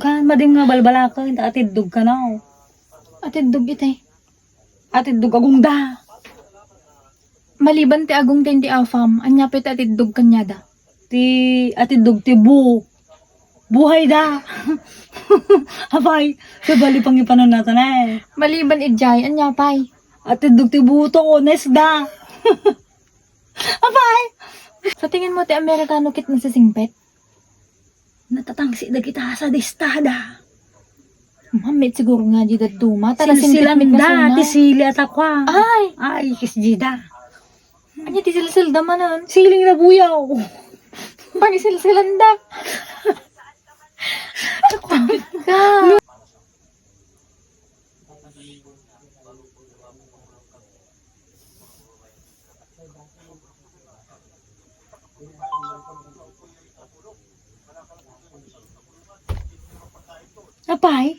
Kan madim nga balbala ka, atidog ka na. Atidog itay. Atidog agong da. Maliban ti agong ti afam, anya pet atidog kanyada. Ti atidog ti buhay da. Abay, sabali pang ipanon natin eh. Maliban ijay, anya pay. Atidog ti buto ko, nesda. Abay, Sa tingin mo ti Amerikano kit nasisingpet? natatangsi na kita sa distada. Mamit siguro nga di duma. Tara Silsilan da, ti suna. sili at akwa. Ay! Ay, kisjida. Anya ti silsil damanan. Siling na buyaw. Pangisilsilan da. Ka. Apay?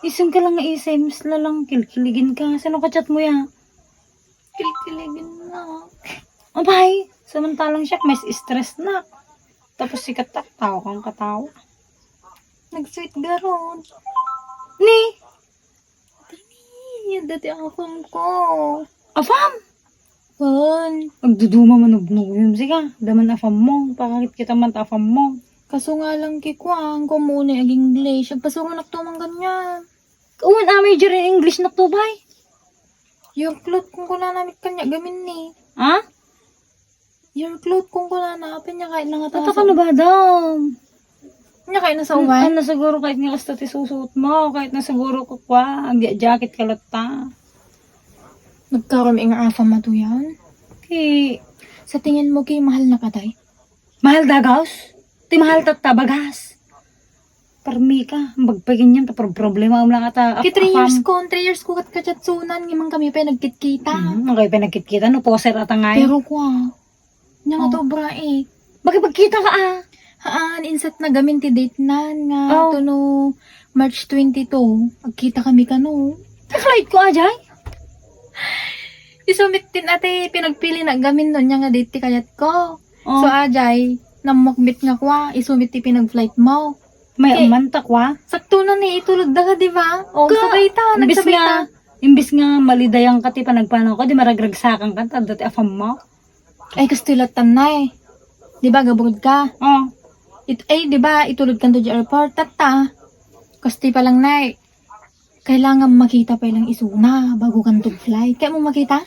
Isang ka lang nga SMS na lang, kilkiligin ka. Saan ka chat mo ya? Kilkiligin na. Apay, samantalang siya, may stress na. Tapos sikat tawa kang katawa. Nag-sweet garon. Ni, Yan dati afam ko. afam! Kan. Magduduma manubnog yun. Sige, daman afam mo. Pakakit kita man afam mo. Kaso nga lang kikwang kumuna ang English. Agpasungan naktumang ganyan. Uwan major in English na tubay. Your cloth kung kuna namit kanya gamin ni. Ha? Your cloth kung kuna na apin niya kahit Tata nangatasa. ka na ba daw? Niya kahit nasa uwan. Ano siguro kahit nga kasta ti susuot mo. Kahit na siguro ko kwa. Ang jacket kalata. Nagkaroon nga afam mato yan. Ki, Sa tingin mo kay mahal na katay? mahal dagaws. Ti mahal bagas. Parmi ka. Bagpagin yan. Problema mo lang ata. Ki 3 years ko kat kachatsunan. Ngimang kami pa nagkitkita. Ang kayo pinagkit-kita. No, poser ata nga yun. Pero kwa. Niya nga to bra eh. Bakit ka ah? Haan, insat na gamin ti date na nga. Oh. To no, March 22. Agkita kami kano. Flight ko ajay. Isumit din ate, pinagpili na gamin nun niya nga date ti kayat ko. Oh. So ajay, namakbit nga kwa, isumit ti pinag-flight mo. May Okay. amantak wa. Sakto na ni, itulog da ka, di ba? O, Ka- sabay ta, Imbis nagsabay ta. nga, imbis nga malidayang ka ti panagpanaw ko, di maragragsakan ka, dati afam mo. Ay, kastulatan na eh. Di ba, gabugod ka? Oh. Di ba, itulog ka doon sa airport, tata. Kasti pa lang na eh. Kailangan makita pa ilang isuna bago kang flight. Kaya mo makita?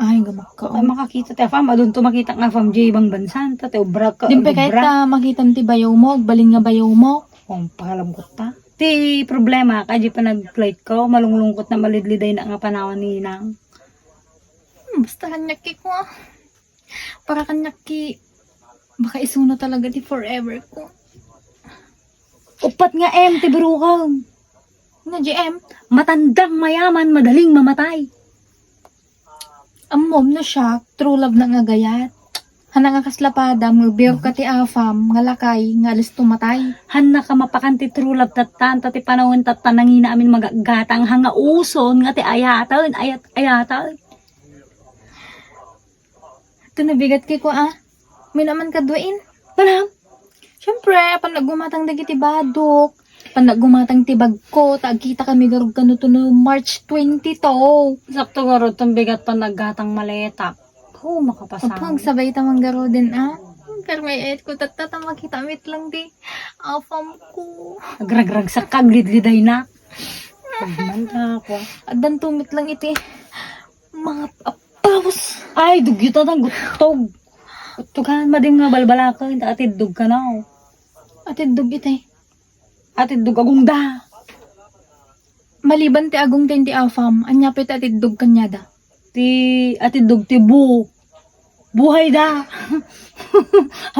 Ay, gamak ka. Ay, makakita ti afam, adun to makita nga afam J ibang bansan, tate obra ka. Dimpe kahit ka makita ti bayaw mo, balin nga bayaw mo. Kung pakalam ko ta. Ti problema, kaya pa nag-flight ko, malunglungkot na malidliday na nga panawan ni Nang. Basta kanyaki ko ah. Para kanyaki, baka isuna talaga di forever ko. Upat nga ti burukaw. Na GM, Matandang mayaman, madaling mamatay. ang mom na siya, true love na nga gayat. Hana nga kaslapada, magbiyaw ka ti afam, nga lakay, nga alis tumatay. Hanna ka mapakanti trulab tatan, tati panahon tatan nangina amin magagatang hanga uson nga ti ayatan, ayatan. Ito nabigat kay ko ah. May naman kaduin. Walang, Siyempre, pan naggumatang dagiti badok. Pan naggumatang tibag ko, tagkita kami garog kano to no March 22. sakto nga ro itong bigat pa naggatang maletak. Oo, makapasama. Kapag sabay tamang garo din ah. Pero may ayat ko tatata makitamit lang di. Afam ko. Nagragrag sa kaglidliday na. Pagmanta ko. Adan tumit lang iti. Mga apamos. Ay, dugyutan ang gutog. Gutugan, madim nga balbala ka, atidog ka na. Atidog iti. Atidog agong da. Maliban ti agong ti afam, anya pet atidog kanyada. Atidog ti buhay da.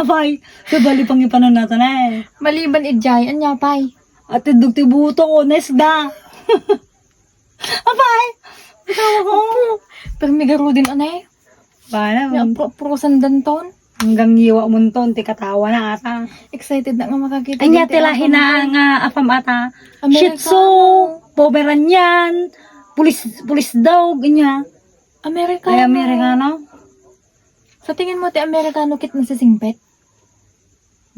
Abay, sabali pang ipanon natin eh. Maliban ijay, anya pay. Atidog ti buto ko, nesda. Abay, ikaw ako. Pero may garo din anay. Paano? May pro-prosan danton. Hanggang yiwa mo ton, ti katawa na ata. Excited na nga makakita. Anya din ti tilahin afam. na nga afam ata. Shih Amerikano. Tzu, Pomeranian, pulis daw, ganyan. Amerikano. Ay, Amerikano. Sa tingin mo ti Amerikano kit nasisingpet?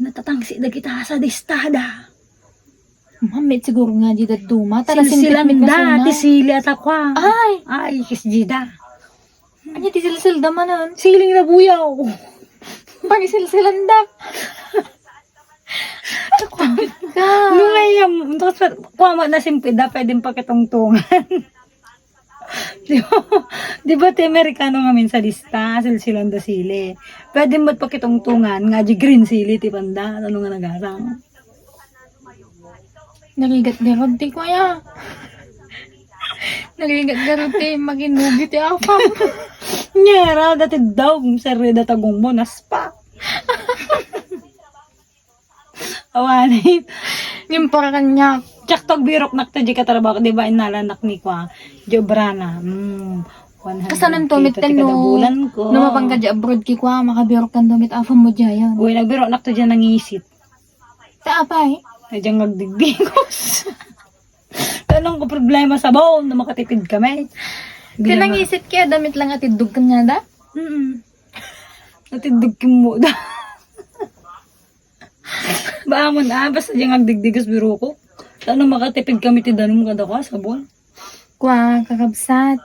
natatangsi da kita sa distada. Mamit siguro nga di duma. Tara Silsilan sintik da, ti sili at akwa. Ay! Ay, kis jida. Anya ti silsil da manan. Siling na buyaw. Pag silsilan da. Nakugit ka. Nung ngayon, kuha na simpida, pwedeng pakitungtungan. Di ba ti Amerikano nga minsan lista, silsilan da sili. Pwede mo't pakitungtungan, nga di green sili, ti panda, ano nga nagasang. Narigat-garod ti kuya. Narigat-garod ti maginugi ti afam. Nyera, dati daw, sari datagong mo, naspa. Awanit. Yung para kanya. Tsak tog birok nakta di katrabaho, di ba inalanak ni kwa, Jobrana. 100 Kasanan to, mit ti kadabulan ko. Lumapang ka di abroad ki kwa, makabirok kan to, mit afam mo dyan. Uy, nagbirok nakta dyan nangisit. Ta apay. Na dyan nagdigbingos. Tanong ko problema sa bone na makatipid kami. Tinangisit kaya damit lang at idug ka nga da? Natidog mo da. Baamon basta dyan nagdigdigas biro ko. Tanong makatipid kami ti danom kada ka sa bone. Kwa, kakabsat.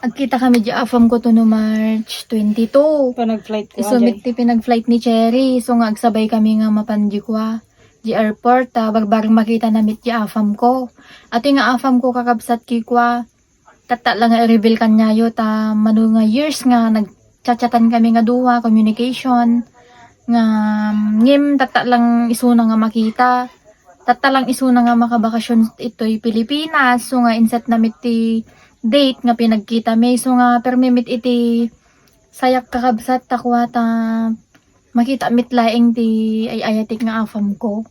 Agkita kami di afam ko to no March 22. Pa nag-flight ko. Isumit ti pinag-flight ni Cherry. So nga agsabay kami nga mapanji kwa. Di airport, barbarang makita namit di afam ko. At yung nga afam ko kakabsat ki kwa. Tata lang nga i-reveal kanyayo ta manu nga years nga nagchat-chatan kami nga duwa, communication. Nga ngim tata lang isuna nga makita. Tata lang isuna nga makabakasyon ito'y Pilipinas. So nga inset namit ti date nga pinagkita may. So nga permimit iti sayak kakabsat takwa ta makita mitlaing ti ayatik nga afam ko.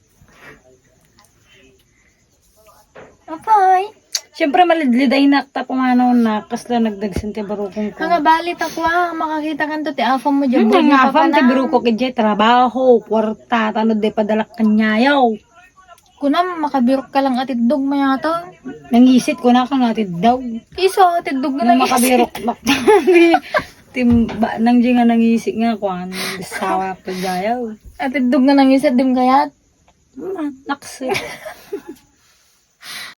Okay. Siyempre malidliday nakta pumanaw na kasla nagdagsin ti barukong ko. Nga balit ako makakita kan to ti afam mo dyan. Nga afam ti baruko kidya trabaho, kwarta, tanod de padalak kanyayaw. Kunam makabirok ka lang atid dog mayata. Nangisit ko na kang atid daw. Iso atid dog na Nung lang makabirok timba nang di nga nangisik nga kwan bisawa pa jayaw. atid dog na nangisat dim kayat. Naksit.